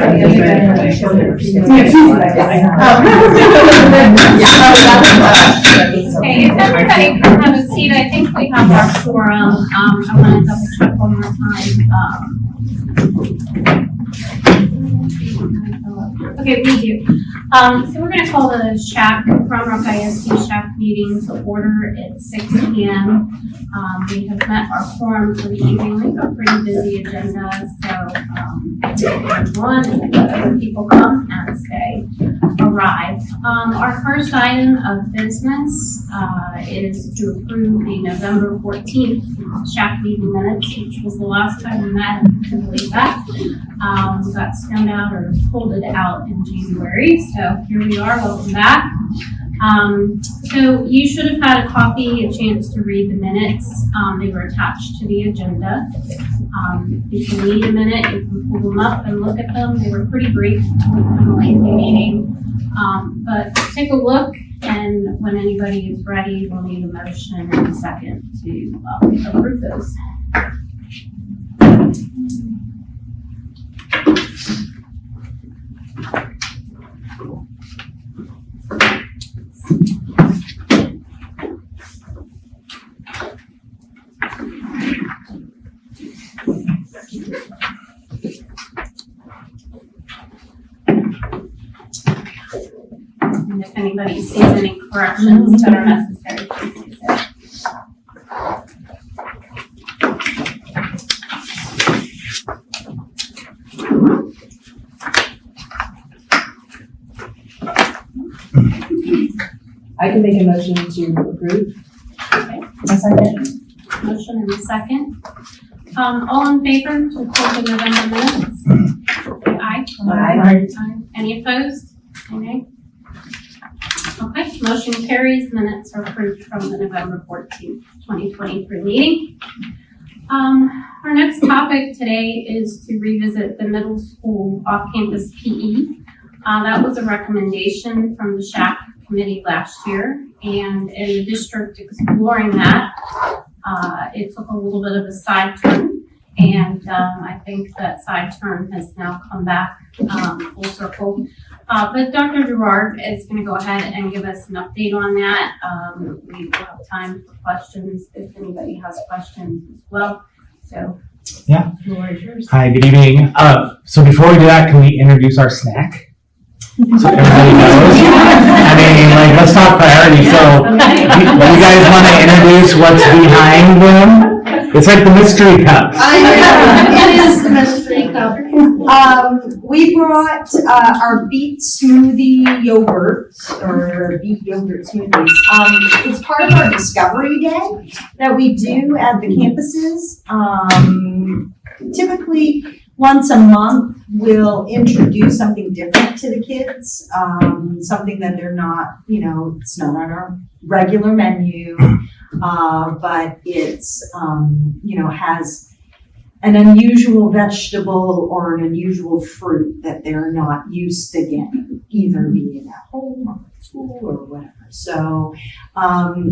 Okay, if everybody can have a seat, I think we have our forum. I want to double check one more time. Okay, we do. So we're going to call the SHAC, Round Rock ISD SHAC meeting to order at 6 p.m. We have met our quorum for the evening. We have a pretty busy agenda, so everyone and other people come as they arrive. Our first item of business is to approve the November 14th SHAC meeting minutes, which was the last time we met. I can believe that. We got stoned out or pulled it out in January, so here we are. Welcome back. So you should have had a chance to read the minutes. They were attached to the agenda. If you need a minute, you can pull them up and look at them. They were pretty brief, kind of lengthy meeting. But take a look, and when anybody is ready, we'll need a motion and a second to approve those. And if anybody sees any corrections that are necessary, please do so. I can make a motion to approve. Okay. A second. Motion and a second. All in favor to approve the November minutes? Aye. Aye. Any opposed? Any? Okay, motion carries. Minutes are approved from the November 14th, 2023 meeting. Our next topic today is to revisit the middle school off-campus PE. That was a recommendation from the SHAC committee last year, and in the district exploring that, it took a little bit of a side turn, and I think that side turn has now come back full circle. But Dr. Gerard is going to go ahead and give us an update on that. We will have time for questions if anybody has questions as well. So, Yeah. the floor is yours. Hi, good evening. So before we do that, can we introduce our snack? So everybody knows. I mean, like, let's talk priorities. So, you guys want to introduce what's behind them? It's like the mystery cups. It is the mystery cup. We brought our beet smoothie yogurt, or beet yogurt smoothies. It's part of our Discovery Day that we do at the campuses. Typically, once a month, we'll introduce something different to the kids, something that they're not, it's not on our regular menu, but it's, has an unusual vegetable or an unusual fruit that they're not used to getting, either being at home or at school or whatever. So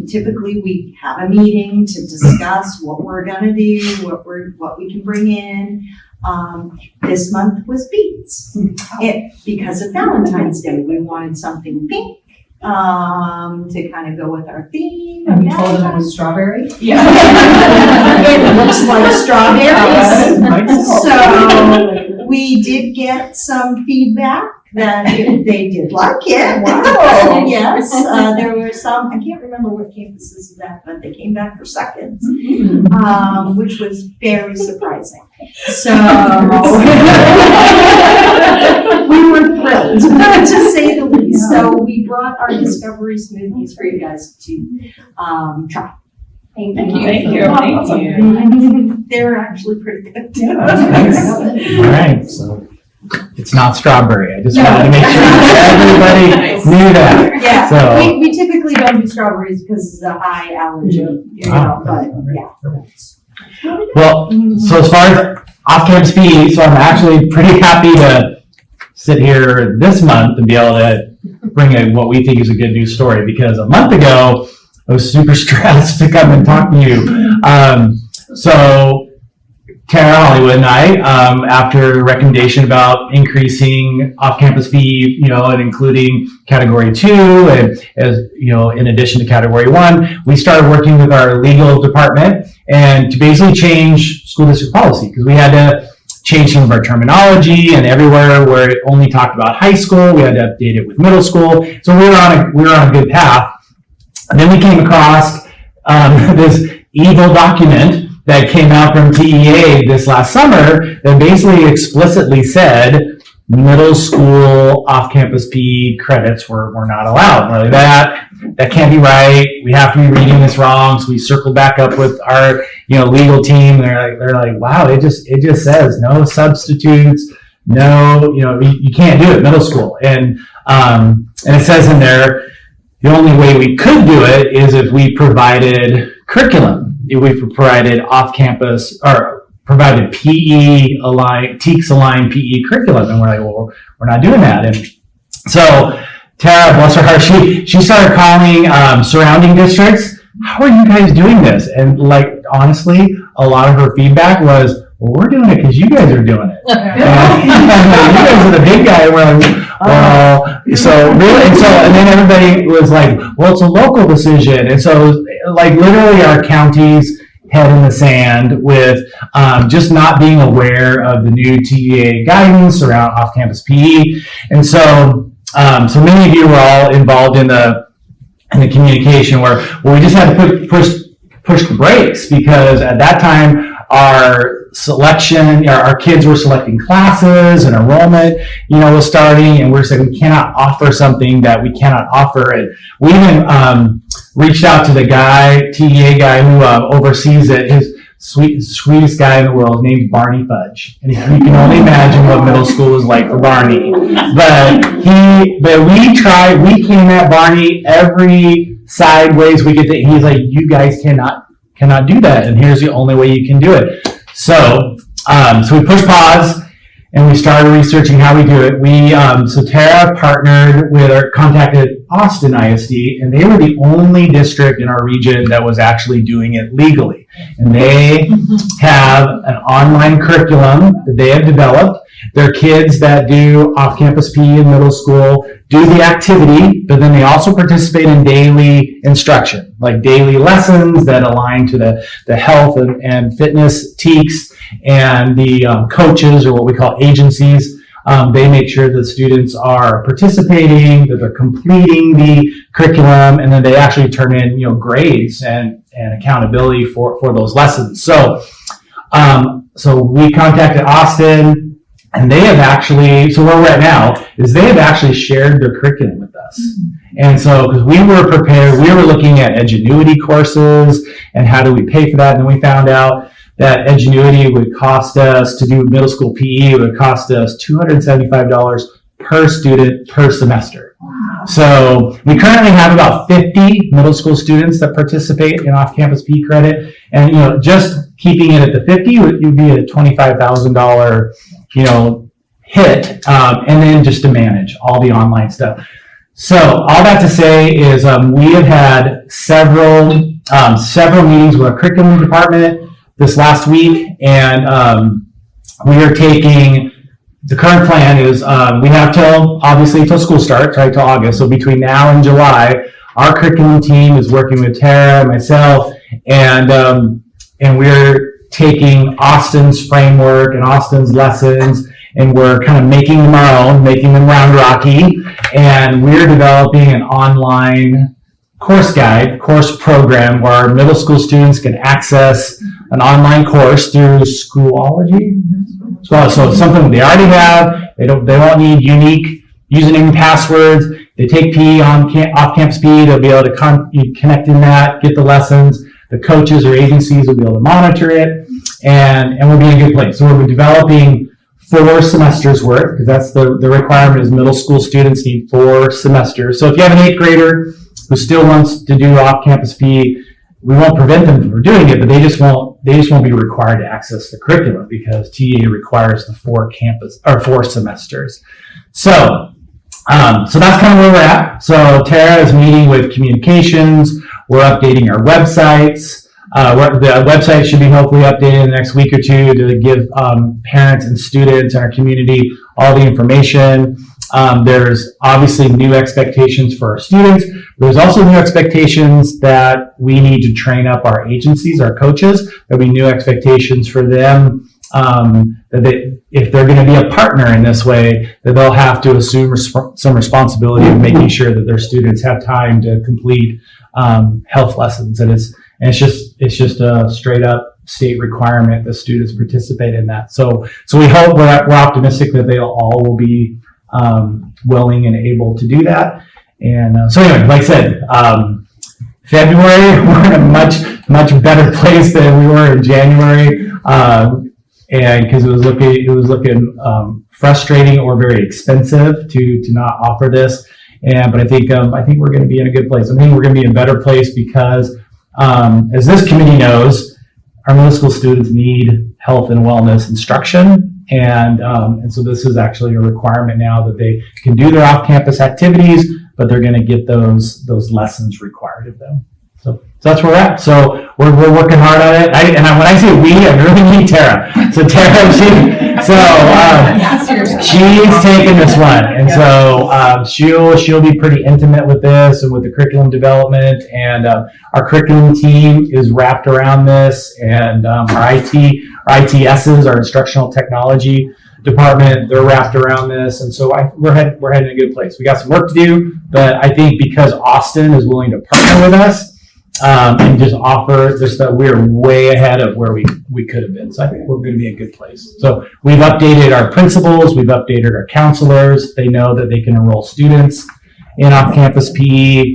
typically we have a meeting to discuss what we're gonna do, what we can bring in. This month was beets. Because of Valentine's Day, we wanted something pink to kind of go with our theme. And you told them it was strawberry? Yeah. It looks like strawberries. So we did get some feedback that they did like it. Wow. Yes, there were some, I can't remember what campuses is that, but they came back for seconds, which was very surprising. So we were thrilled, to say the least. So we brought our Discovery smoothies for you guys to try. Thank Thank you. you. Thank you. They're actually pretty good. All right, so it's not strawberry. I just wanted to make sure everybody knew that. Yeah, So- we typically don't do strawberries because it's a high allergy, but yeah. Well, so as far as off-campus PE, so I'm actually pretty happy to sit here this month and be able to bring what we think is a good news story, because a month ago, I was super stressed to come and talk to you. So Tara, Hollywood and I, after a recommendation about increasing off-campus fee, and including category 2 and in addition to category 1, we started working with our legal department and to basically change school district policy because we had to change some of our terminology, and everywhere where it only talked about high school, we had to update it with middle school. So we were on a good path. And then we came across this evil document that came out from TEA this last summer that basically explicitly said middle school off-campus PE credits were not allowed. We're like, that can't be right. We have to be reading this wrong. So we circled back up with our legal team. They're like, wow, it just says no substitutes, no, you can't do it middle school. And it says in there, the only way we could do it is if we provided curriculum, if we provided off-campus or provided TEKS aligned PE curriculum. And we're like, well, we're not doing that. And so Tara, bless her heart, she started calling surrounding districts. How are you guys doing this? And honestly, a lot of her feedback was, well, we're doing it because you guys are doing it. And you guys are the big guy. We're like, well, so really, and then everybody was like, well, it's a local decision. And so literally our county's head in the sand with just not being aware of the new TEA guidance around off-campus PE. And so many of you were all involved in the communication where we just had to push the brakes because at that time our kids were selecting classes and enrollment, was starting, and we're saying we cannot offer something that we cannot offer. And we even reached out to the TEA guy who oversees it. His sweetest guy in the world, named Barney Fudge, and you can only imagine what middle school was like for Barney. But we came at Barney every sideways we could think. He's like, you guys cannot do that, and here's the only way you can do it. So we pushed pause and we started researching how we do it. So Tara contacted Austin ISD, and they were the only district in our region that was actually doing it legally. And they have an online curriculum that they have developed. Their kids that do off-campus PE in middle school do the activity, but then they also participate in daily instruction, like daily lessons that align to the health and fitness TEKS, and the coaches, or what we call agencies. They make sure that students are participating, that they're completing the curriculum, and then they actually turn in, grades and accountability for those lessons. So we contacted Austin. And they have actually, so where we're at now, is they have actually shared their curriculum with us. And so, because we were prepared, we were looking at Edgenuity courses and how do we pay for that. And then we found out that Edgenuity would cost us, to do middle school PE, it would cost us $275 per student per semester. So we currently have about 50 middle school students that participate in off-campus PE credit. And, just keeping it at the 50 would be a $25,000 hit, and then just to manage all the online stuff. So all that to say is we have had several meetings with our curriculum department this last week, and we are taking, the current plan is we have till school starts, right, till August. So between now and July, our curriculum team is working with Tara and myself, and we're taking Austin's framework and Austin's lessons, and we're kind of making them our own, making them round rocky, and we're developing an online course program where our middle school students can access an online course through Schoology. So it's something they already have. They won't need unique username and passwords. They take PE off-campus PE. They'll be able to connect in that, get the lessons. The coaches or agencies will be able to monitor it, and we'll be in a good place. So we're developing 4 semesters worth, because that's the requirement is middle school students need 4 semesters. So if you have an 8th grader who still wants to do off-campus PE, we won't prevent them from doing it, but they just won't be required to access the curriculum because TEA requires the 4 semesters. So that's kind of where we're at. So Tara is meeting with communications. We're updating our websites. The website should be hopefully updated in the next week or two to give parents and students in our community all the information. There's obviously new expectations for our students. There's also new expectations that we need to train up our agencies, our coaches. There'll be new expectations for them that if they're going to be a partner in this way, that they'll have to assume some responsibility of making sure that their students have time to complete health lessons. And it's just a straight up state requirement that students participate in that. So we hope we're optimistic that they all will be willing and able to do that. And so anyway, like I said, February, we're in a much better place than we were in January. And because it was looking frustrating or very expensive to not offer this. But I think we're going to be in a good place. I think we're going to be in a better place because, as this committee knows, our middle school students need health and wellness instruction. And so this is actually a requirement now that they can do their off-campus activities, but they're going to get those lessons required of them. So that's where we're at. So we're working hard on it. When I say we, I really mean Tara. So Tara, she's taking this one, and so she'll be pretty intimate with this and with the curriculum development. And our curriculum team is wrapped around this, and our ITSs, our instructional technology department, they're wrapped around this, and so we're heading in a good place. We got some work to do, but I think because Austin is willing to partner with us and just offer this, that we're way ahead of where we could have been. So I think we're going to be in a good place. So we've updated our principals, we've updated our counselors. They know that they can enroll students in off-campus PE.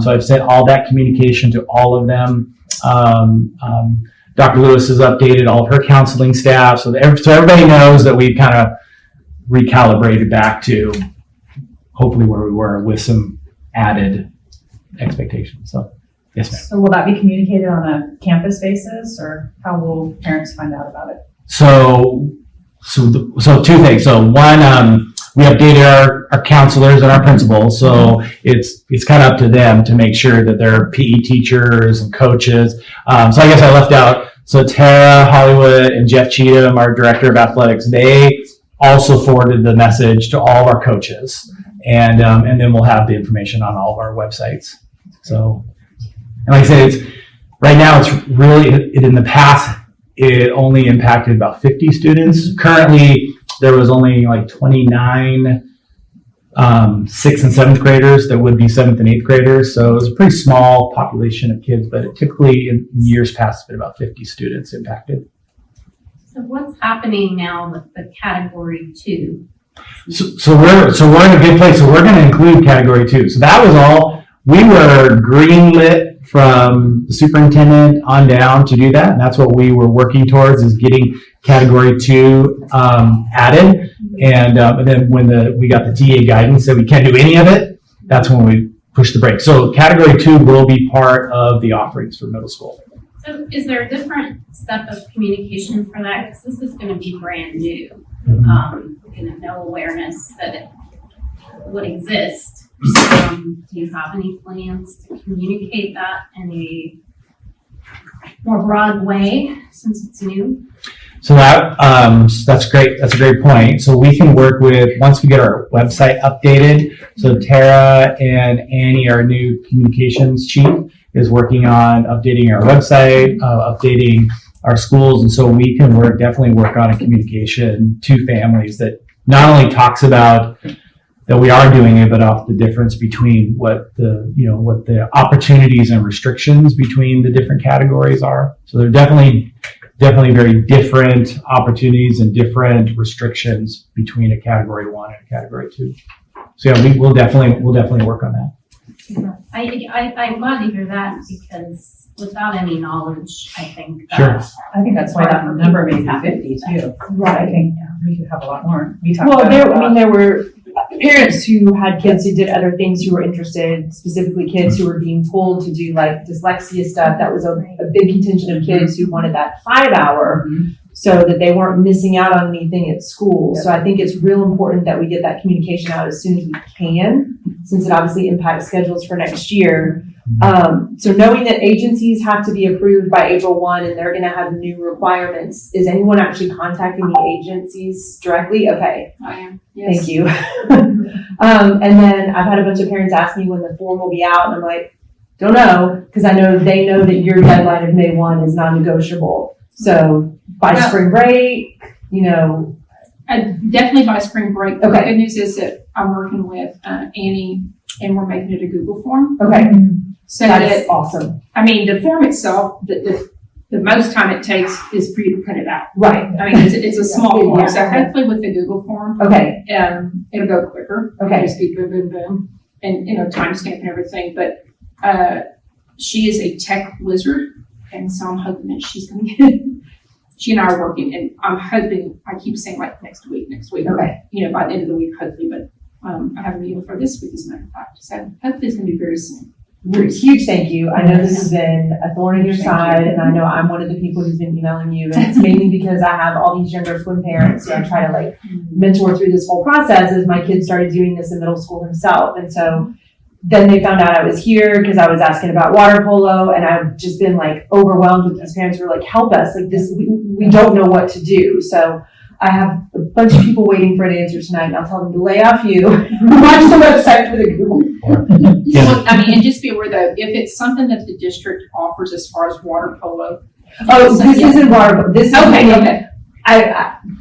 So I've sent all that communication to all of them. Dr. Lewis has updated all of her counseling staff, so everybody knows that we've kind of recalibrated back to hopefully where we were with some added expectations. So, yes, ma'am. So will that be communicated on a campus basis, or how will parents find out about it? So two things. So one, we updated our counselors and our principals, so it's kind of up to them to make sure that their PE teachers and coaches. So I guess I left out. So Tara Hollywood and Jeff Cheatham, our director of athletics, they also forwarded the message to all of our coaches, and then we'll have the information on all of our websites. So, and like I said, right now it's really in the past it only impacted about 50 students. Currently, there was only like 29 6th and 7th graders that would be 7th and 8th graders. So it was a pretty small population of kids, but it typically in years past has been about 50 students impacted. So what's happening now with the category 2? So we're in a good place. So we're going to include category 2. So that was all. We were greenlit from the superintendent on down to do that, and that's what we were working towards, is getting category 2 added. And then when we got the TA guidance that we can't do any of it, that's when we pushed the brake. So category 2 will be part of the offerings for middle school. So is there a different step of communication for that? Because this is going to be brand new. And no awareness that it would exist. Do you have any plans to communicate that in a more broad way since it's new? So that's great. That's a great point. So we can work with, once we get our website updated. So Tara and Annie, our new communications chief, is working on updating our website, updating our schools, and so we can definitely work on a communication to families that not only talks about that we are doing it, but off the difference between what the opportunities and restrictions between the different categories are. So they're definitely very different opportunities and different restrictions between a category 1 and a category 2. So yeah, we'll definitely work on that. I'm glad to hear that, because without any knowledge, I think that. Sure. I think that's why that number may be 50 too. Right. I think we could have a lot more. There were parents who had kids who did other things who were interested, specifically kids who were being pulled to do like dyslexia stuff. That was a big contingent of kids who wanted that 5 hour so that they weren't missing out on anything at school. So I think it's real important that we get that communication out as soon as we can, since it obviously impacts schedules for next year. So knowing that agencies have to be approved by April 1 and they're gonna have new requirements, is anyone actually contacting the agencies directly? Okay, I am, thank you. And then I've had a bunch of parents ask me when the form will be out, and I'm like, don't know, because I know they know that your deadline of May 1 is non-negotiable. So by Well- spring break, you know, Definitely by spring break. The Okay. good news is that I'm working with Annie and we're making it a Google form. okay, So that's that, awesome. I mean, the form itself, the most time it takes is for you to print it out. Right, I mean, it's a small form, so Yeah. hopefully with the Google form, okay, it'll go quicker. Okay. Just be boom, boom, boom, and, timestamp and everything, but, she is a tech wizard, and so I'm hoping that she's gonna get it. She and I are working, and I'm hoping, I keep saying like next week, okay. by the end of the week, hopefully, but, I have a meeting for this week, as a matter of fact, so hopefully it's gonna be very soon. Huge thank you. I know this has been a thorn in your side, and I know I'm one of the people who's been emailing you, and it's mainly because I have all these younger swim parents who I try to like mentor through this whole process as my kid started doing this in middle school himself. And so then they found out I was here because I was asking about water polo, and I've just been like overwhelmed with these parents who are like, help us, like this, we don't know what to do. So I have a bunch of people waiting for an answer tonight, and I'll tell them to lay off you, watch the website for the Google. Yeah. Well, I mean, and just be aware though, if it's something that the district offers as far as water polo. Oh, this Yeah. isn't water, this is. Okay.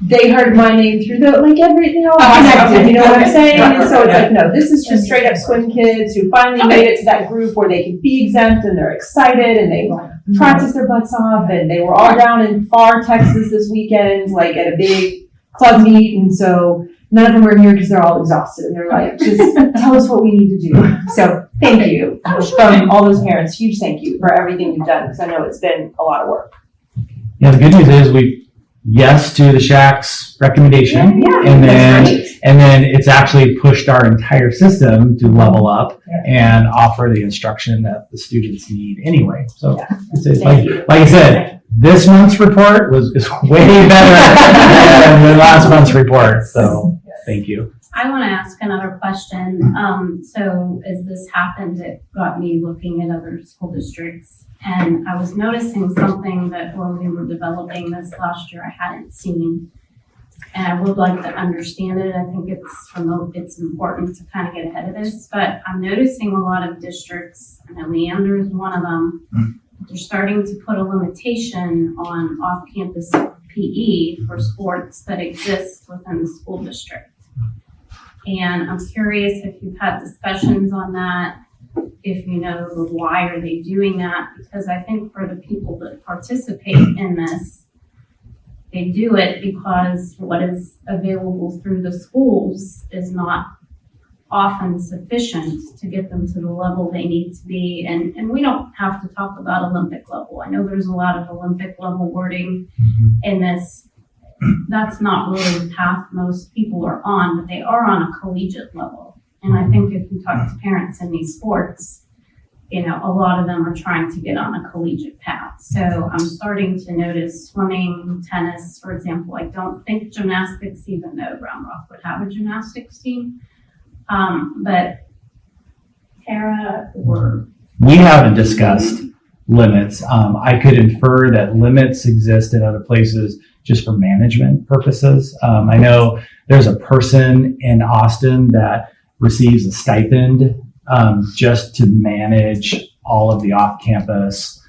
They heard my name through the, like, everything all Oh, I see. connected, Okay. you know what I'm Okay. saying? Right, And so it's right. like, no, this is just straight up swim kids who finally Okay. made it to that group where they can be exempt and they're excited and they practice their butts off, and they were all down in far Texas this weekend, like at a big club meet, and so none of them are here because they're all exhausted, and they're like, just tell us what we need to do. So thank you Oh, sure. from all those parents, huge thank you for everything you've done, because I know it's been a lot of work. Yeah, the good news is yes to the SHAC's recommendation. And then it's actually pushed our entire system to level up and offer the instruction that the students need anyway. So it's like I said, this month's report is way better than the last month's report. So thank you. I want to ask another question. So as this happened, it got me looking at other school districts. And I was noticing something that when we were developing this last year, I hadn't seen. And I would like to understand it. I think it's important to kind of get ahead of this. But I'm noticing a lot of districts, I know Leander is one of them, they're starting to put a limitation on off-campus PE for sports that exist within the school district. And I'm curious if you've had discussions on that, if you know why are they doing that, because I think for the people that participate in this, they do it because what is available through the schools is not often sufficient to get them to the level they need to be. And we don't have to talk about Olympic level. I know there's a lot of Olympic level wording in this. That's not really the path most people are on, but they are on a collegiate level. And I think if you talk to parents in these sports, a lot of them are trying to get on a collegiate path. So I'm starting to notice swimming, tennis, for example. I don't think gymnastics, even though Round Rock would have a gymnastics team. But Tara or We haven't discussed limits. I could infer that limits exist in other places just for management purposes. I know there's a person in Austin that receives a stipend just to manage all of the off-campus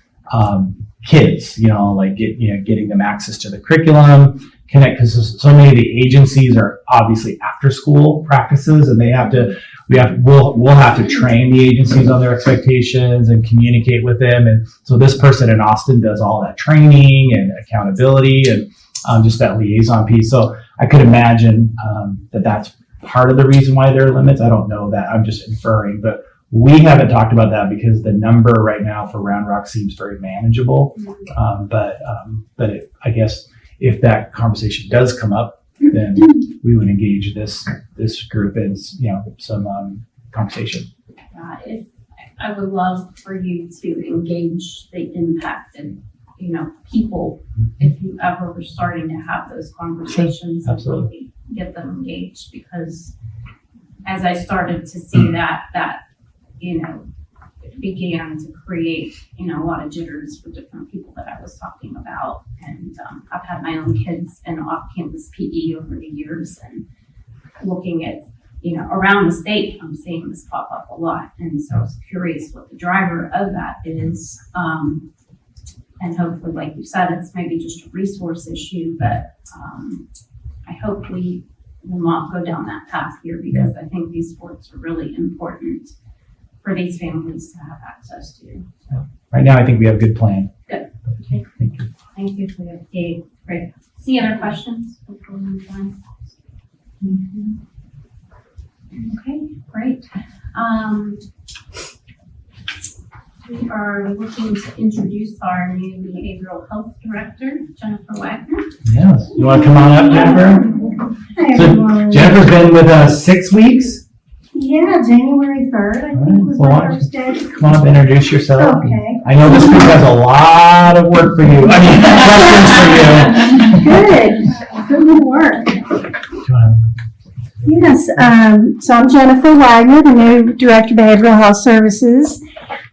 kids, getting them access to the curriculum, because so many of the agencies are obviously after-school practices, and we'll have to train the agencies on their expectations and communicate with them. And so this person in Austin does all that training and accountability and just that liaison piece. So I could imagine that that's part of the reason why there are limits. I don't know that. I'm just inferring, but we haven't talked about that because the number right now for Round Rock seems very manageable. But I guess if that conversation does come up, then we would engage this group in some conversation. I would love for you to engage the impacted, people, if you ever were starting to have those conversations. Sure. Absolutely. And really get them engaged, because as I started to see that, began to create, you know, a lot of jitters for different people that I was talking about. And I've had my own kids in off-campus PE over the years, and looking at, you know, around the state, I'm seeing this pop up a lot. And so I was curious what the driver of that is. And hopefully, like you said, it's maybe just a resource issue, but I hope we will not go down that path here, because I think these sports are really important for these families to have access to. Right now, I think we have a good plan. Good. Okay, thank you. Thank you for the update. Great. Any other questions before we move on? Okay, great. We are looking to introduce our new behavioral health director, Jennifer Wagner. Yes. You want to come on up, Jennifer? Hi, So everyone. Jennifer's been with us 6 weeks. Yeah, January 3rd, I think was Well, my first day. Come on up, introduce yourself. Okay. I know this group has a lot of work for you. I mean, questions for you. Good. Good work. Do you wanna- Yes, so I'm Jennifer Wagner, the new Director of Behavioral Health Services.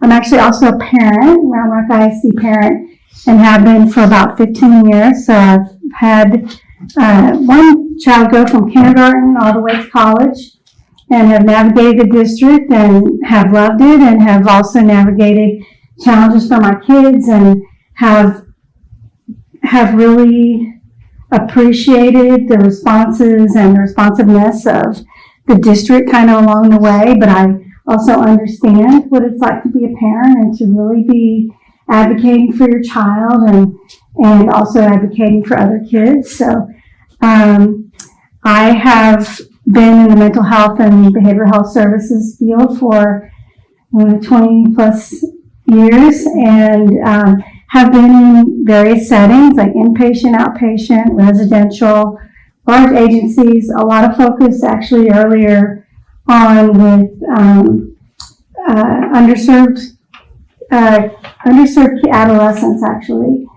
I'm actually also a parent, Round Rock ISD parent, and have been for about 15 years. So I've had one child go from kindergarten all the way to college, and have navigated the district and have loved it, and have also navigated challenges for my kids, and have really appreciated the responses and the responsiveness of the district kind of along the way. But I also understand what it's like to be a parent and to really be advocating for your child, and also advocating for other kids. So I have been in the mental health and behavioral health services field for 20 plus years, and have been in various settings like inpatient, outpatient, residential, large agencies. A lot of focus actually earlier on with underserved adolescents actually,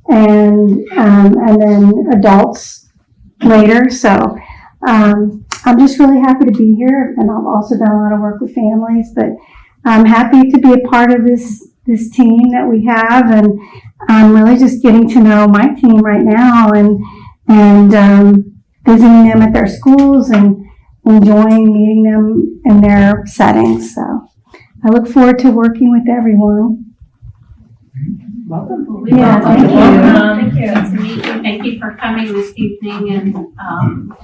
and then adults later. So I'm just really happy to be here, and I've also done a lot of work with families, but I'm happy to be a part of this team that we have, and I'm really just getting to know my team right now, and visiting them at their schools and enjoying meeting them in their settings. So I look forward to working with everyone. Welcome. Yeah, thank you. Thank you. Good to meet you. Thank you for coming this evening, and you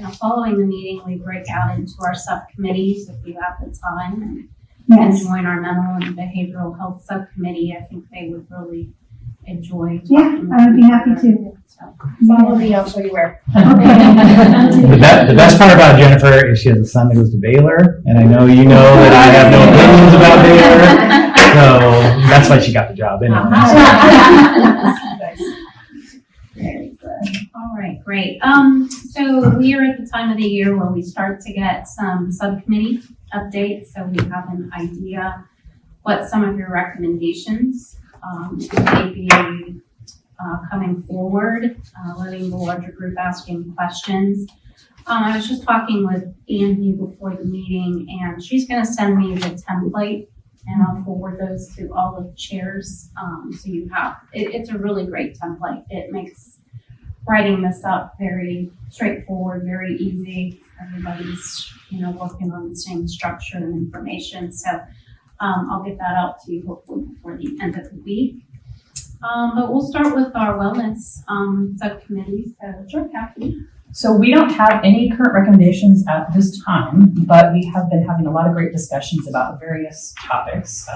know, following the meeting, we break out into our subcommittees if you have the time, and Yes. join our mental and behavioral health subcommittee. I think they would really enjoy Yeah, talking with I would be you happy further. to. So, Follow me, I'll show you where. The best part about Jennifer is she has a son that goes to Baylor, and I know you know that I have no opinions about Baylor, so that's why she got the job anyway. Very good. All right, great. So we are at the time of the year where we start to get some subcommittee updates, so we have an idea what some of your recommendations may be coming forward, letting the larger group asking questions. I was just talking with Andy before the meeting, and she's gonna send me the template, and I'll forward those to all of the chairs. So you have, it's a really great template. It makes writing this up very straightforward, very easy. Everybody's, you know, working on the same structure and information. So I'll get that out to you hopefully before the end of the week. But we'll start with our wellness subcommittee. So, sure, Kathy. So we don't have any current recommendations at this time, but we have been having a lot of great discussions about various topics.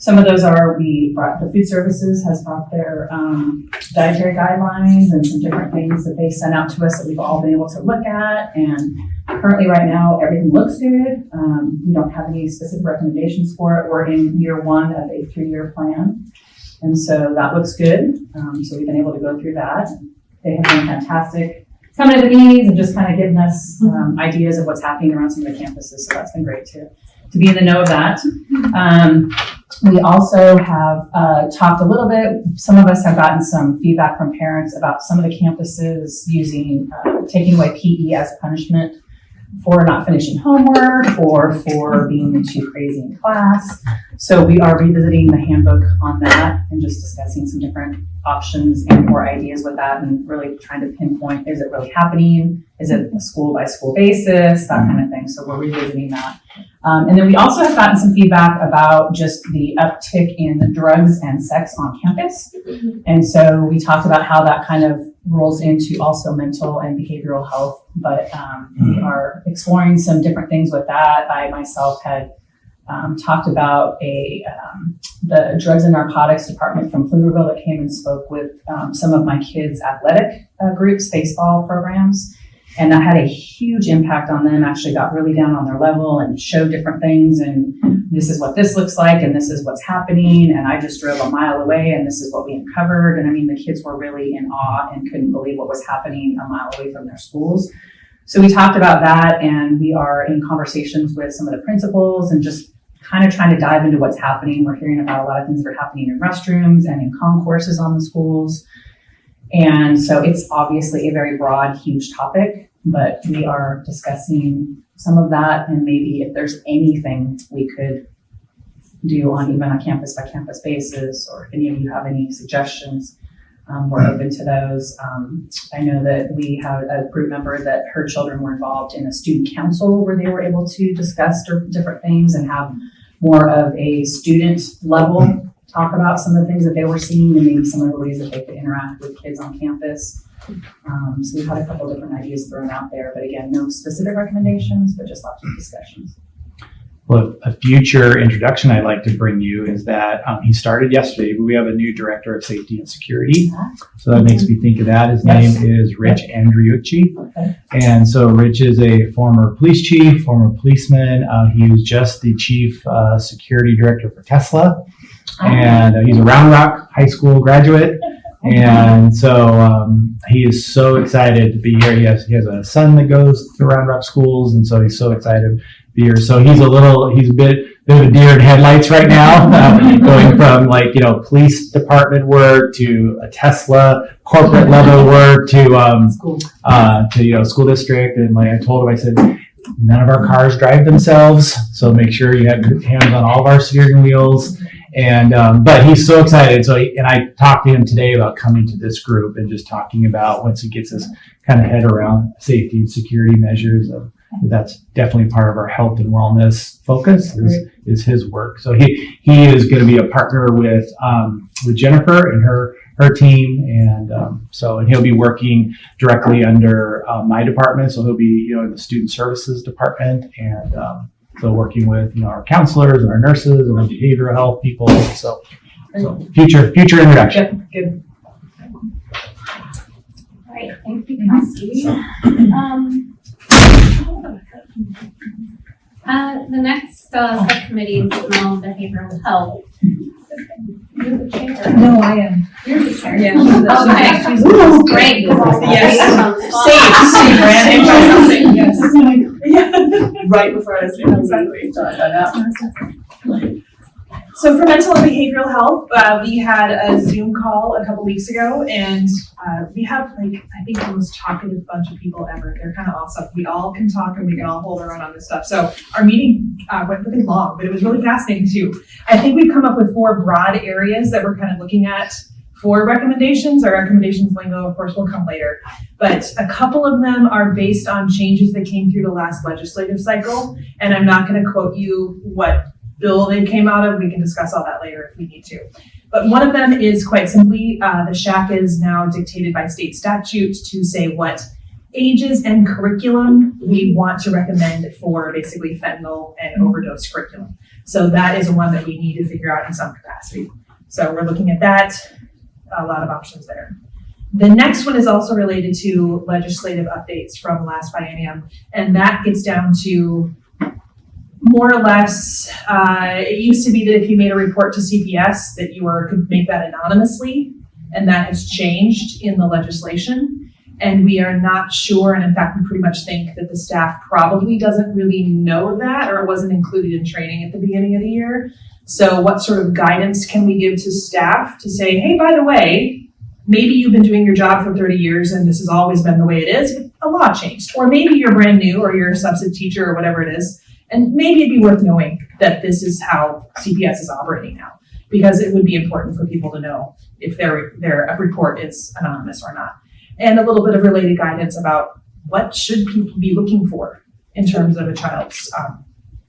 Some of those are, the food services has brought their dietary guidelines and some different things that they sent out to us that we've all been able to look at. And currently right now, everything looks good. We don't have any specific recommendations for it. We're in year 1 of a 3-year plan. And so that looks good. So we've been able to go through that. They have been fantastic coming to the meetings and just kind of giving us ideas of what's happening around some of the campuses. So that's been great to be in the know of that. We also have talked a little bit, some of us have gotten some feedback from parents about some of the campuses using, taking away PE as punishment for not finishing homework or for being too crazy in class. So we are revisiting the handbook on that and just discussing some different options and or ideas with that and really trying to pinpoint, is it really happening? Is it a school by school basis? That kind of thing. So we're revisiting that. And then we also have gotten some feedback about just the uptick in drugs and sex on campus. And so we talked about how that kind of rolls into also mental and behavioral health, but we are exploring some different things with that. I myself had talked about the drugs and narcotics department from Pflugerville that came and spoke with some of my kids' athletic groups, baseball programs. And that had a huge impact on them, actually got really down on their level and showed different things. And this is what this looks like, and this is what's happening. And I just drove a mile away, and this is what we uncovered. And I mean, the kids were really in awe and couldn't believe what was happening a mile away from their schools. So we talked about that, and we are in conversations with some of the principals and just kind of trying to dive into what's happening. We're hearing about a lot of things that are happening in restrooms and in concourses on the schools. And so it's obviously a very broad, huge topic, but we are discussing some of that and maybe if there's anything we could do on even a campus by campus basis, or if any of you have any suggestions, we're open to those. I know that we have a group member that her children were involved in a student council where they were able to discuss different things and have more of a student level talk about some of the things that they were seeing and maybe some of the ways that they could interact with kids on campus. So we've had a couple different ideas thrown out there, but again, no specific recommendations, but just lots of discussions. Well, a future introduction I'd like to bring you is that he started yesterday, but we have a new director of safety and security. So that makes me think of that. His name is Rich Andriucci. Okay. And so Rich is a former police chief, former policeman. He was just the chief security director for Tesla. And he's a Round Rock High School graduate. And so he is so excited to be here. He has a son that goes to Round Rock schools, and so he's so excited to be here. So he's a bit of a deer in headlights right now, going from police department work to a Tesla corporate level work to school district. And like I told him, I said, none of our cars drive themselves, so make sure you have your hands on all of our steering wheels. And but he's so excited. So and I talked to him today about coming to this group and just talking about once he gets his kind of head around safety and security measures. That's definitely part of our health and wellness focus is his work. So he is going to be a partner with Jennifer and her team, and and he'll be working directly under my department. So he'll be in the student services department and. So working with our counselors and our nurses and our behavioral health people. So future introduction. Good. All right, thank you, Kelsey. The next subcommittee is mental and behavioral health. You're the chair. No, I am. You're the chair. Yeah. Okay. She's Great. Safe. Yes. Right before I was exactly. So for mental and behavioral health, we had a Zoom call a couple weeks ago, and we have I think the most talkative bunch of people ever. They're kind of awesome. We all can talk and we can all hold our own on this stuff. So our meeting went really long, but it was really fascinating too. I think we've come up with 4 broad areas that we're kind of looking at for recommendations. Our recommendations lingo, of course, will come later. But a couple of them are based on changes that came through the last legislative cycle. And I'm not going to quote you what bill they came out of. We can discuss all that later if we need to. But one of them is quite simply, the SHAC is now dictated by state statute to say what ages and curriculum we want to recommend for basically fentanyl and overdose curriculum. So that is one that we need to figure out in some capacity. So we're looking at that. A lot of options there. The next one is also related to legislative updates from last biennium, and that gets down to more or less, it used to be that if you made a report to CPS that you could make that anonymously, and that has changed in the legislation, and we are not sure, and in fact we pretty much think that the staff probably doesn't really know that, or it wasn't included in training at the beginning of the year. So what sort of guidance can we give to staff to say, hey, by the way, maybe you've been doing your job for 30 years and this has always been the way it is, but a law changed, or maybe you're brand new or you're a substitute teacher or whatever it is, and maybe it'd be worth knowing that this is how CPS is operating now, because it would be important for people to know if their report is anonymous or not. And a little bit of related guidance about what should people be looking for in terms of a child's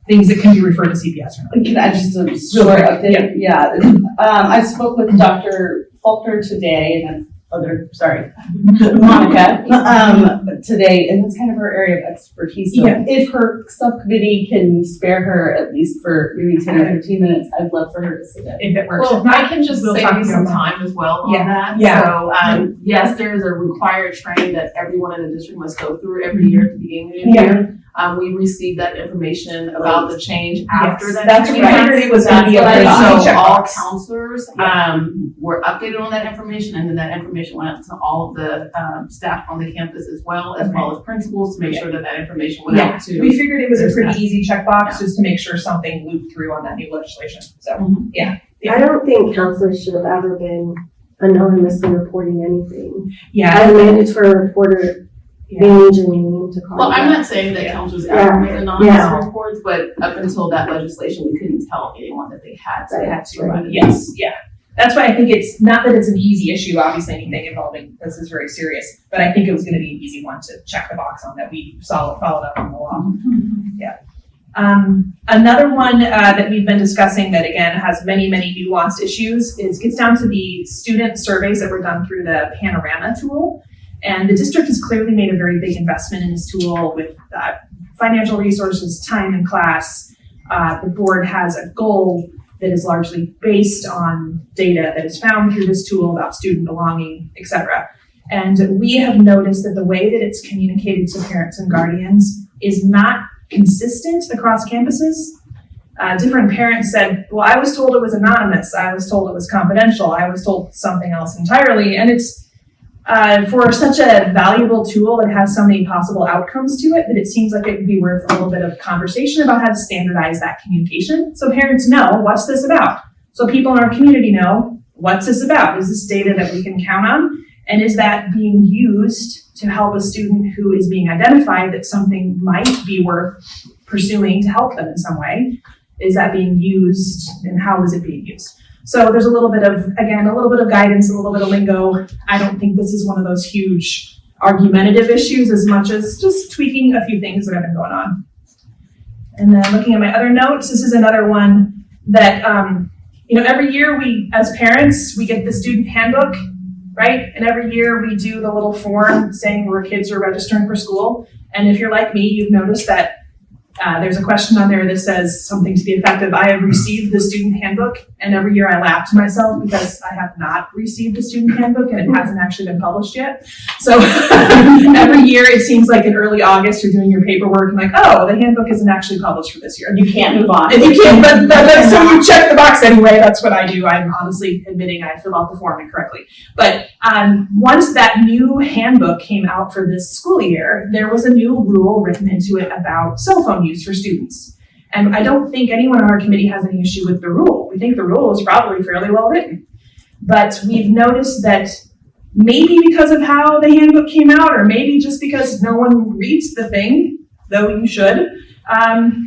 things that can be referred to CPS or not. Can I just a short update? Yeah. I spoke with Dr. Faulkner today, and Monica, today, and that's kind of her area of expertise. So Yeah. if her subcommittee can spare her at least for maybe 10 or 15 minutes, I'd love for her to sit in. If it works. Well, If not, I can just we'll save talk you to some them. time as well on Yeah. that. Yeah. So, yes, there is a required training that everyone in the district must go through every year at the beginning of the Yeah. year. We received that information about the change after Yes, that. that's training. what I figured it was gonna be a That's pretty what I easy thought. So all checkbox. counselors, Yeah. were updated on that information, and then that information went out to all of the, staff on the campus as well as principals to make sure that that information went out to. We figured it was a their pretty staff. easy checkbox just to make sure something looped through on that new legislation. So, Yeah. I don't think counselors should have ever been anonymously reporting anything. yeah, As a mandatory reporter, Yeah. they need your name to call Well, you I'm back. not saying that counselors Yeah. ever made anonymous Yeah. reports, but up until that legislation, we couldn't tell anyone that they had to. Right. had to, Right. yes, yeah. That's why I think it's, not that it's an easy issue, obviously anything involving this is very serious, but I think it was gonna be an easy one to check the box on that we followed up on the law. Another one that we've been discussing that again has many, many nuanced issues gets down to the student surveys that were done through the Panorama tool. And the district has clearly made a very big investment in this tool with financial resources, time in class. The board has a goal that is largely based on data that is found through this tool about student belonging, et cetera. And we have noticed that the way that it's communicated to parents and guardians is not consistent across campuses. Different parents said, well, I was told it was anonymous. I was told it was confidential. I was told something else entirely. And it's for such a valuable tool that has so many possible outcomes to it that it seems like it would be worth a little bit of conversation about how to standardize that communication. So parents know, what's this about? So people in our community know, what's this about? Is this data that we can count on? And is that being used to help a student who is being identified that something might be worth pursuing to help them in some way? Is that being used, and how is it being used? So there's a little bit of guidance, a little bit of lingo. I don't think this is one of those huge argumentative issues as much as just tweaking a few things that have been going on. And then looking at my other notes, this is another one that, every year we, as parents, we get the student handbook, right? And every year we do the little form saying where kids are registering for school. And if you're like me, you've noticed that there's a question on there that says something to the effect of, I have received the student handbook. And every year I laugh to myself because I have not received the student handbook and it hasn't actually been published yet. So every year it seems like in early August you're doing your paperwork and like, oh, the handbook isn't actually published for this year. You can't move on. And you can't, but so you check the box anyway. That's what I do. I'm honestly admitting I fill out the form incorrectly. But once that new handbook came out for this school year, there was a new rule written into it about cell phone use for students. And I don't think anyone on our committee has any issue with the rule. We think the rule is probably fairly well written. But we've noticed that maybe because of how the handbook came out, or maybe just because no one reads the thing, though you should,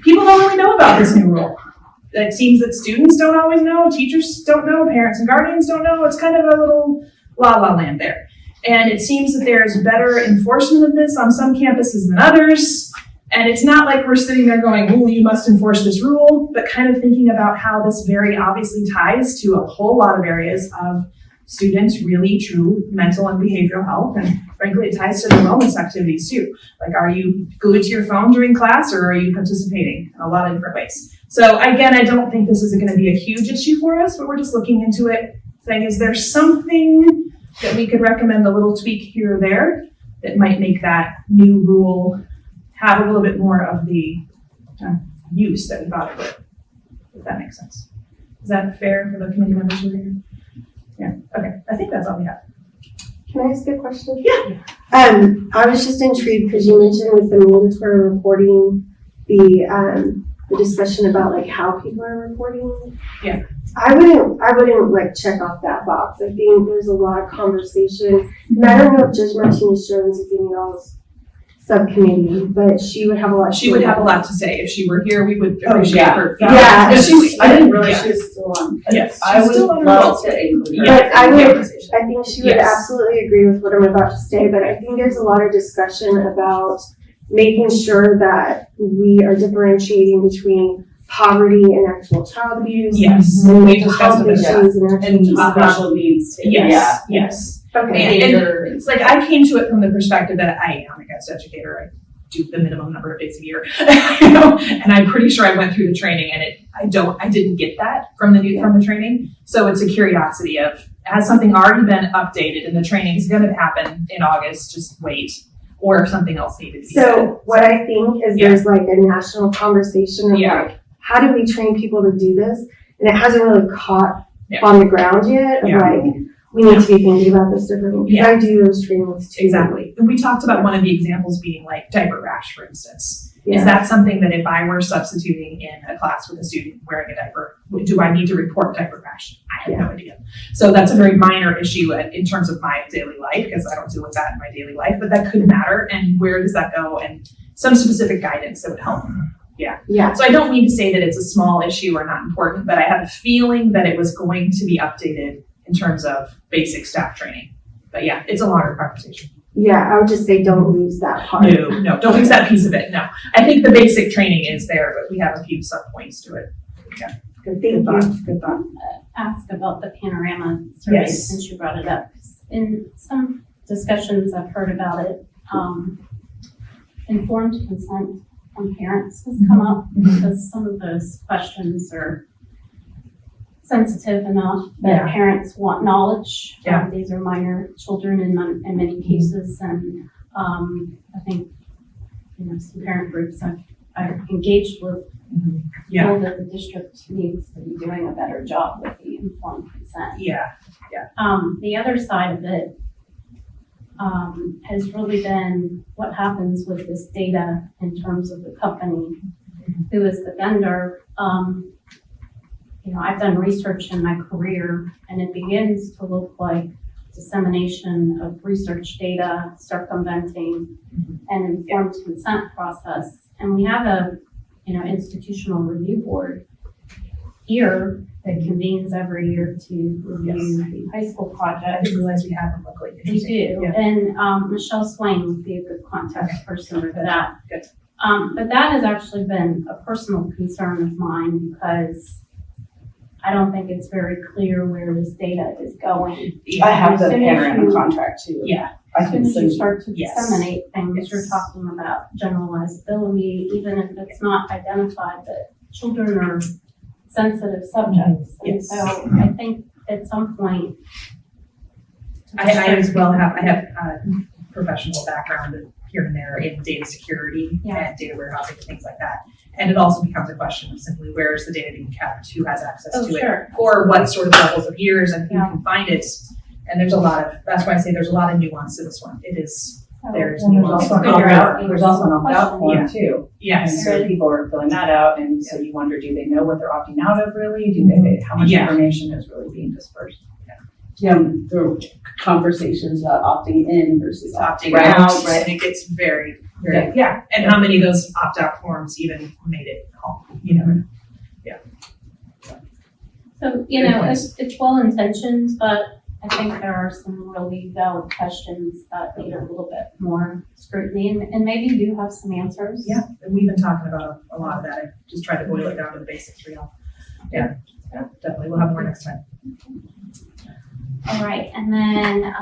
people don't really know about this new rule. It seems that students don't always know, teachers don't know, parents and guardians don't know. It's kind of a little la-la land there. And it seems that there's better enforcement of this on some campuses than others. And it's not like we're sitting there going, oh, you must enforce this rule, but kind of thinking about how this very obviously ties to a whole lot of areas of students' really true mental and behavioral health. And frankly, it ties to their wellness activities too. Like, are you glued to your phone during class, or are you participating in a lot of different ways? So again, I don't think this is going to be a huge issue for us, but we're just looking into it, saying, is there something that we could recommend, a little tweak here or there that might make that new rule have a little bit more of the use that we thought it would, if that makes sense. Is that fair for the committee members who are here? Yeah, okay, I think that's all we have. Can I ask a question? Yeah. I was just intrigued because you mentioned with the mandatory reporting, the discussion about like how people are reporting. Yeah. I wouldn't like check off that box. I think there's a lot of conversation. And I don't know if Judge Martinez Jones, if any of y'all's subcommittee, but she would have a lot. She would have a lot to say. If she were here, we would Oh, appreciate yeah. her. Yeah. But she, I didn't realize she was still on. Yes. I she's would still on her love roll. to include her. But I in the would- conversation. I think she would Yes. absolutely agree with what I'm about to say, but I think there's a lot of discussion about making sure that we are differentiating between poverty and actual child abuse. Yes. And We mental discussed health it. issues and actual And child special needs too. Yes, yes. Okay. And it's like, I came to it from the perspective that I am a guest educator. I do the minimum number of days a year, you know, and I'm pretty sure I went through the training and I didn't get that from the training. So it's a curiosity of, has something already been updated and the training is going to happen in August, just wait, or if something else needed to be said. So what I think is Yeah. there's like a national conversation of Yeah. like, how do we train people to do this? And it hasn't really caught Yeah. on the ground yet of Yeah. like, we need to be thinking about this differently. Because I do those trainings too. Exactly. And we talked about one of the examples being like diaper rash, for instance. Is Yeah. that something that if I were substituting in a class with a student wearing a diaper, do I need to report diaper rash? I have no idea. So that's a very minor issue in terms of my daily life, because I don't deal with that in my daily life, but that could matter. And where does that go? And some specific guidance that would help. Yeah. So I don't mean to say that it's a small issue or not important, but I have a feeling that it was going to be updated in terms of basic staff training. But yeah, it's a longer conversation. Yeah, I would just say don't lose that part. No, don't lose that piece of it, no. I think the basic training is there, but we have a few sub-points to it. Good, thank you. Good thought. Ask about the panorama survey Yes. since you brought it up. In some discussions I've heard about it, informed consent from parents has come up because some of those questions are sensitive enough that parents want knowledge. Yeah. These are minor children in many cases, and I think, you know, some parent groups I've engaged with Yeah. feel that the district needs to be doing a better job with the informed consent. Yeah, The other side of it has really been what happens with this data in terms of the company who is the vendor. You know, I've done research in my career, and it begins to look like dissemination of research data, circumventing an informed consent process. And we have a, you know, institutional review board here that convenes every year to review the high school I project. didn't realize we had them locally. We Interesting. do, Yeah. and Michelle Swain would be a good contact person for that. Good. But that has actually been a personal concern of mine because I don't think it's very clear where this data is going. I have the As soon as panorama you- contract too. Yeah. I As can soon as send you you. start to Yes. disseminate things, you're Yes. talking about generalizability, even if it's not identified that children are sensitive subjects. And Yes. so I think at some point. I as well have a professional background here and there in data security Yeah. and data warehousing and things like that. And it also becomes a question of simply where is the data being kept, who has access Oh, to sure. it, for what sort of levels of years, and who Yeah. can find it. And there's a lot of, that's why I say there's a lot of nuance to this one. It is, there's And there's nuance. also an Figure out opt-out, there's also an opt-out form Yeah. too. And Yes, so people are filling that out, and so you wonder, do they know what they're opting out of really? Do they, how much Yeah. information is really being dispersed? Yeah, there were conversations about opting in versus opting opting out, out, right? and it gets very, very, yeah. And how many of those opt-out forms even made it home, you know? So, you Good know, points. it's well intentioned, but I think there are some really valid questions that need a little bit more scrutiny, and maybe you have some answers. Yeah, and we've been talking about a lot of that. I just tried to boil it down to the basics for y'all. Yeah, definitely. We'll have more next time. All right, and then,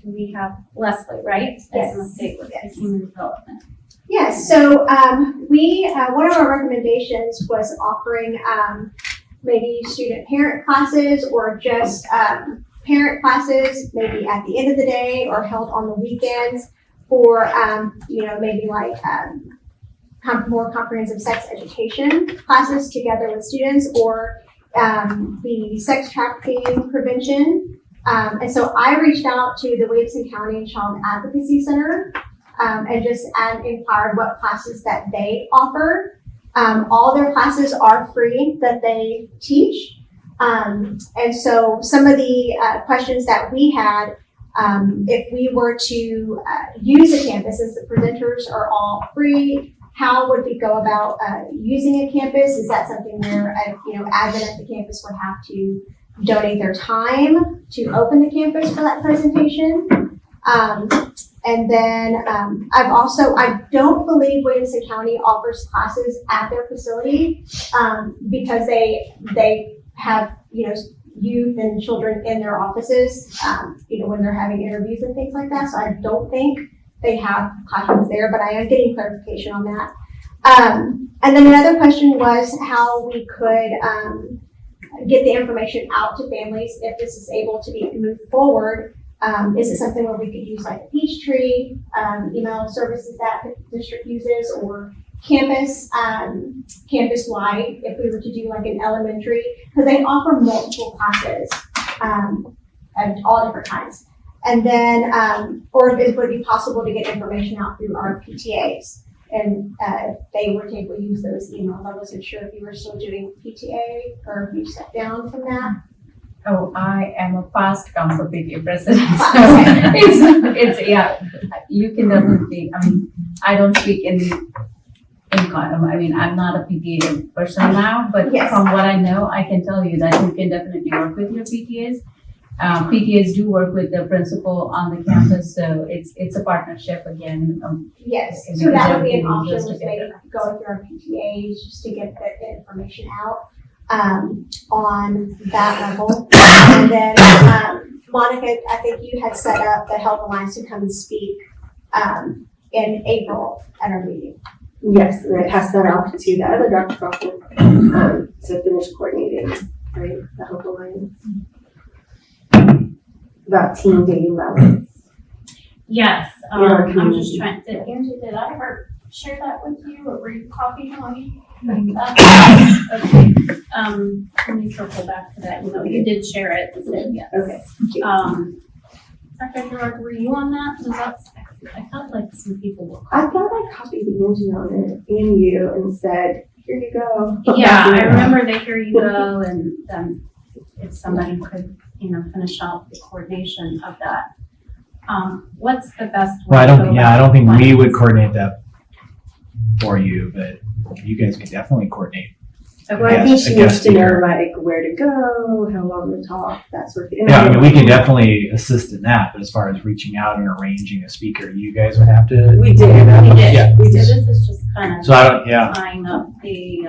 we have Leslie, right? As Yes, an update with yes. human development. Yes, so one of our recommendations was offering maybe student parent classes or just parent classes, maybe at the end of the day or held on the weekends for, maybe like more comprehensive sex education classes together with students, or the sex trafficking prevention. And so I reached out to the Williamson County Child Advocacy Center and just inquired what classes that they offer. All their classes are free that they teach. And so some of the questions that we had If we were to use a campus, as the presenters are all free, how would we go about using a campus? Is that something where, admin at the campus would have to donate their time to open the campus for that presentation? And then I don't believe Williamson County offers classes at their facility because they have, youth and children in their offices, when they're having interviews and things like that. So I don't think they have classrooms there, but I am getting clarification on that. And then another question was how we could get the information out to families if this is able to be moved forward. Is it something where we could use like a Peachtree, email services that the district uses, or campus-wide if we were to do like an elementary, because they offer multiple classes at all different times. And then, or if it would be possible to get information out through our PTAs. And they were able to use those emails. I wasn't sure if you were still doing PTA or if you stepped down from that. Oh, I am a past council PTA president. Okay. It's yeah, you can definitely, I don't speak I'm not a PTA person now, but Yes. from what I know, I can tell you that you can definitely work with your PTAs. PTAs do work with the principal on the campus, so it's a partnership again. Yes, Okay, so that would be an because option, everything was goes maybe going through our PTAs just to get the information out on that level. And then, Monica, I think you had set up the Health Alliance to come and speak in April at our meeting. Yes, and I passed that off to the other Dr. Crawford to finish coordinating, right, the Health Alliance. About teen dating violence. Yes, In our I'm community. just trying, did I ever share that with you, or were you copied on me? Okay, let me circle back to that, you did share it, so yes. Okay. Dr. Gerard, were you on that? Was that, I felt like some people were. I thought I copied Angie on it and you and said, here you go. Yeah, I remember the here you go, and then if somebody could, finish out the coordination of that. What's the best way? Well, to go I don't think about we would finding- coordinate that for you, but you guys could definitely coordinate. Well, I think Yes, she a needs guest to know speaker. like where to go, how long to talk, that sort of thing. Yeah, we can definitely assist in that, but as far as reaching out and arranging a speaker, you guys would have to. We did. do that? We did. Yeah. We So did. this is just kind of So I don't, yeah, tying up the,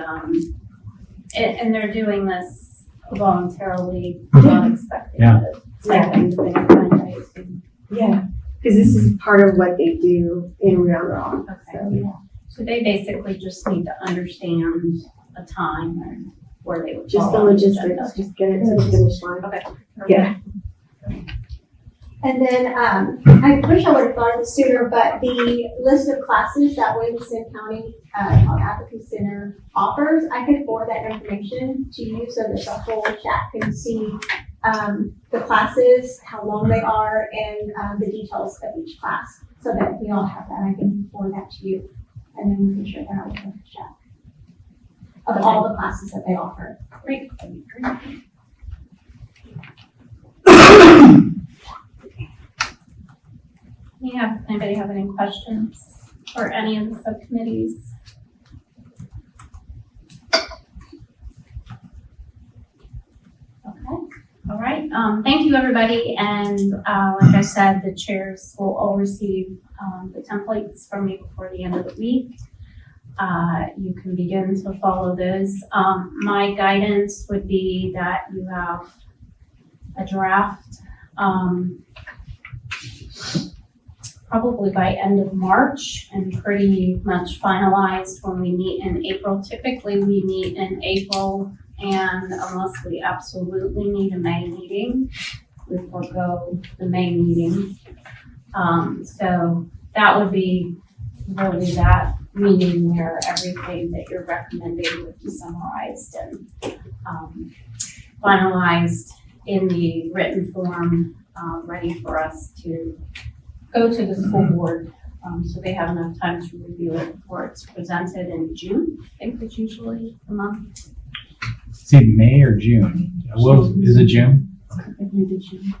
and they're doing this voluntarily, not expecting Yeah. the second thing, I assume. Yeah, because this is part of what they do in Round Rock. So, Okay. yeah. So they basically just need to understand a time and where they would Just the fall on agenda. logistics, just get it to the finish line. Okay. Yeah. And then, I wish I would have thought of this sooner, but the list of classes that Williamson County Advocacy Center offers, I could forward that information to you so that the whole chat can see the classes, how long they are, and the details of each class, so that we all have that. I can forward that to you, and then we can share that with the chat of all the classes that they offer. Great. Anybody have any questions for any of the subcommittees? Okay, all right, thank you, everybody, and, like I said, the chairs will all receive, the templates from me before the end of the week. You can begin to follow those. My guidance would be that you have a draft, probably by end of March, and pretty much finalized when we meet in April. Typically, we meet in April, and unless we absolutely need a May meeting, we forego the May meeting. So that would be really that meeting where everything that you're recommending would be summarized and finalized in the written form, ready for us to go to the school board, so they have enough time to review it before it's presented in June. I think it's usually a month. see, May or June? Well, is it June? Typically the June.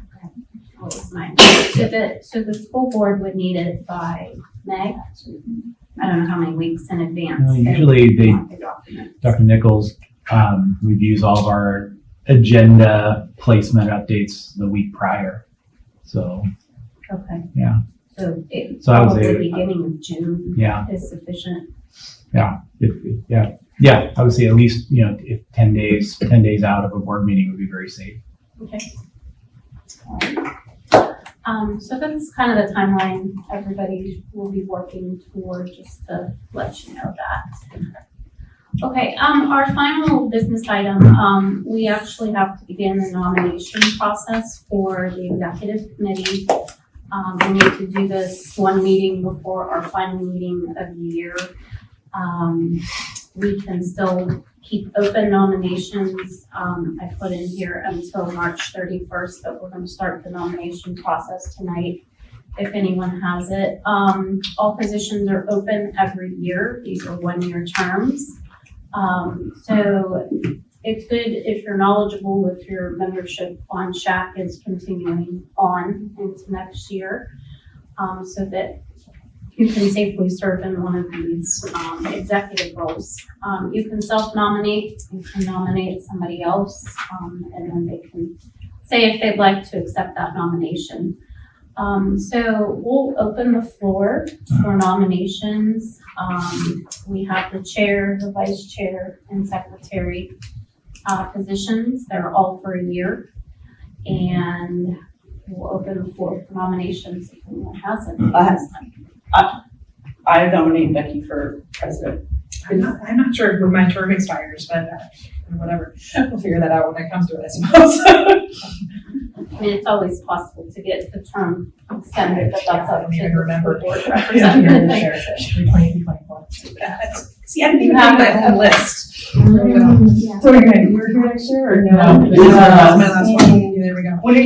What was mine? So the school board would need it by May. I don't know how many weeks in advance. Usually they, want the document. Dr. Nichols, reviews all of our agenda placement updates the week prior. So, Okay. Yeah. So it So I would say- probably beginning of June yeah, is sufficient. yeah, I would say at least, if 10 days out of a board meeting would be very safe. Okay. All right. So that's kind of the timeline everybody will be working toward, just to let you know that. Okay, our final business item, we actually have to begin the nomination process for the executive committee. We need to do this one meeting before our final meeting of the year. We can still keep open nominations. I put in here until March 31st, but we're gonna start the nomination process tonight, if anyone has it. All positions are open every year. These are one-year terms. So it's good if you're knowledgeable, if your membership on SHAC is continuing on into next year, so that you can safely serve in one of these executive roles. You can self-nominate, you can nominate somebody else, and then they can say if they'd like to accept that nomination. So we'll open the floor for nominations. We have the chair, the vice chair, and secretary positions. They're all for a year. And we'll open the floor for nominations if anyone has any. I nominate Becky for president. I'm not sure when my term expires, but whatever. We'll figure that out when it comes to it, I suppose. I mean, it's always possible to get the term extended, but that's up to the remember. school board Yeah, representative. 2024. See, I didn't even have that whole list. So you're here next year or no? This is my last one. Yeah, there we go. When do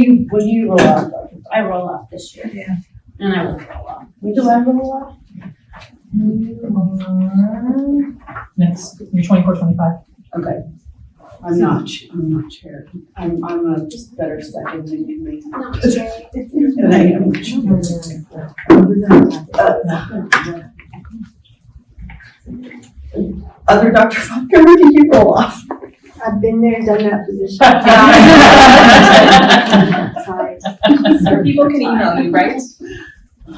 you roll out? I roll off this year. Yeah. And I will roll off. When do I roll out? Next, you're 24, 25. Okay. I'm not chair. I'm a better second than you than I am. Other Dr. Faulkner, where did you roll off? I've been there, done that position. Sorry. So people can email me, right?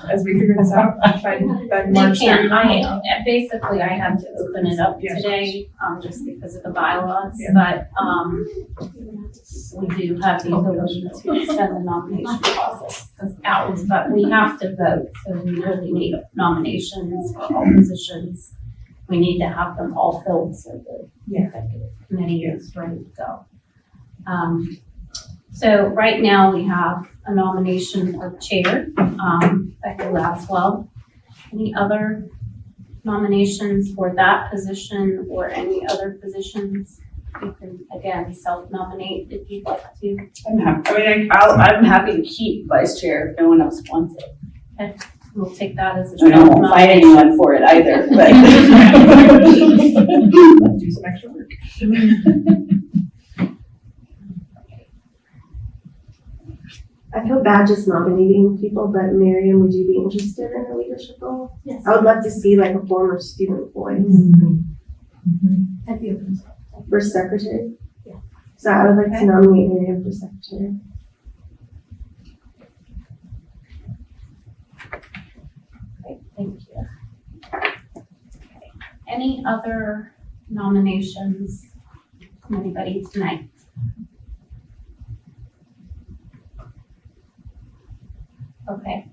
As we figure this out by March They can, 31st. basically, I had to open it up Yeah. today, just because of the bylaws, Yeah. but, we do have the ability to extend the nomination process out, but we have to vote, so we really need nominations for all positions. We need to have them all filled, so the executive committee is ready to go. So right now, we have a nomination for chair, Becky Laswell. Any other nominations for that position or any other positions? You can, again, self-nominate if you'd like to. I'm happy to keep vice chair if no one else wants it. We'll take that as a I won't fight self-nomination. anyone for it either, but. Let's do some extra work. I feel bad just nominating people, but Miriam, would you be interested in a leadership role? Yes. I would love to see like a former student voice I'd be open to it. for secretary. Yeah. So I would like to nominate Miriam for secretary. Great, thank you. Okay. Any other nominations from anybody tonight? Okay,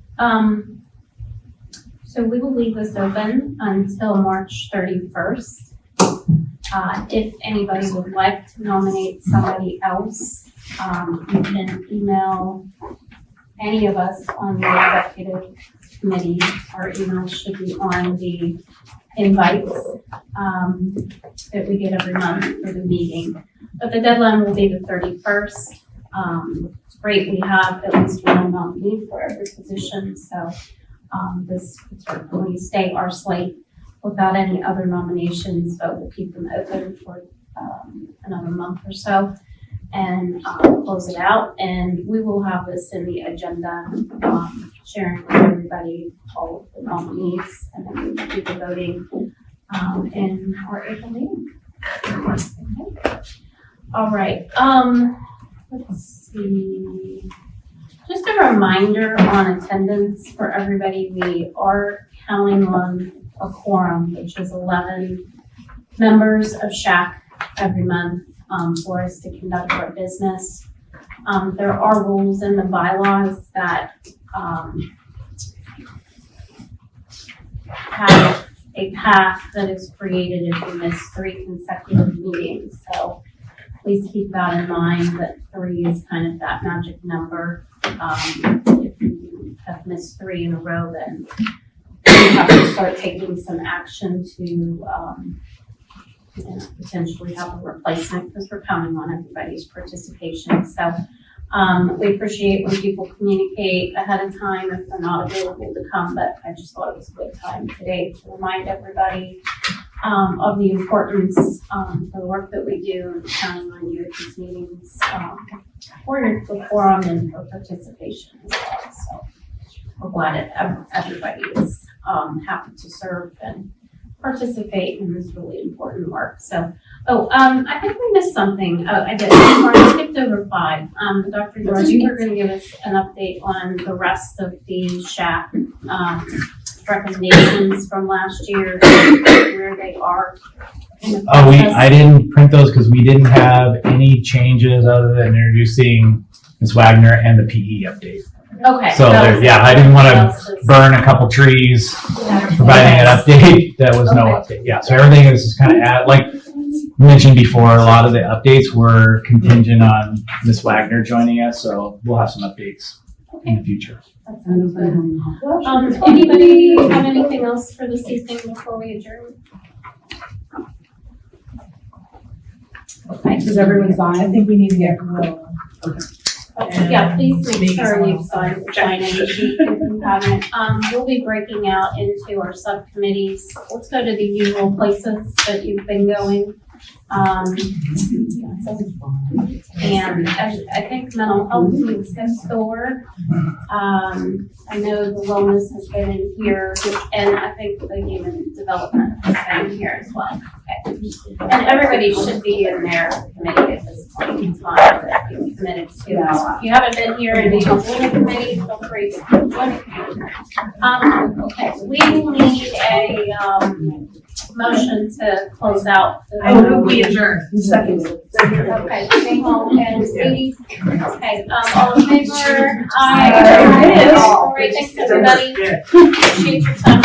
so we will leave this open until March 31st. If anybody would like to nominate somebody else, you can email any of us on the executive committee. Our email should be on the invites that we get every month for the meeting. But the deadline will be the 31st. It's great, we have at least one nominee for every position, so this could certainly stay our slate without any other nominations, but we'll keep them open for another month or so. and close it out. And we will have this in the agenda, sharing with everybody all of the nominees, and then we will do the voting in our April meeting. Okay. All right, let's see. Just a reminder on attendance for everybody, we are counting on a quorum, which is 11 members of SHAC every month for us to conduct our business. There are rules in the bylaws that have a path that is created if you miss 3 consecutive meetings. So please keep that in mind, that 3 is kind of that magic number. If you have missed 3 in a row, then you have to start taking some action to potentially have a replacement, because we're counting on everybody's participation. So we appreciate when people communicate ahead of time if they're not available to come, but I just thought it was a good time today to remind everybody of the importance of the work that we do and counting on you at these meetings for your forum and for participation as well. So we're glad that everybody is happy to serve and participate in this really important work. So, I think we missed something. Oh, I did. I skipped over 5. Dr. George, you were going to give us an update on the rest of the SHAC recommendations from last year, where they are in the process. I didn't print those because we didn't have any changes other than introducing Ms. Wagner and the PE update. Okay. So I didn't want to burn a couple trees providing an update. That was no update. Yeah, so everything is just kind of like mentioned before. A lot of the updates were contingent on Ms. Wagner joining us, so we'll have some updates in the future. That sounds good. Anybody have anything else for this evening before we adjourn? Okay. Does everyone sign? I think we need to get Will. Yeah, please make sure you sign any sheet if you haven't. We'll be breaking out into our subcommittees. Let's go to the usual places that you've been going. And I think mental health needs next door. I know the wellness has been in here, and I think the human development has been here as well. Okay. And everybody should be in their committee at this point in time that you're committed to. If you haven't been here and you don't join a committee, feel free to join a committee. Okay, we need a motion to close out. We adjourn. Second. Okay, Nicole and Sadie. Okay, all in favor? Aye. All right, thanks everybody. Appreciate your time.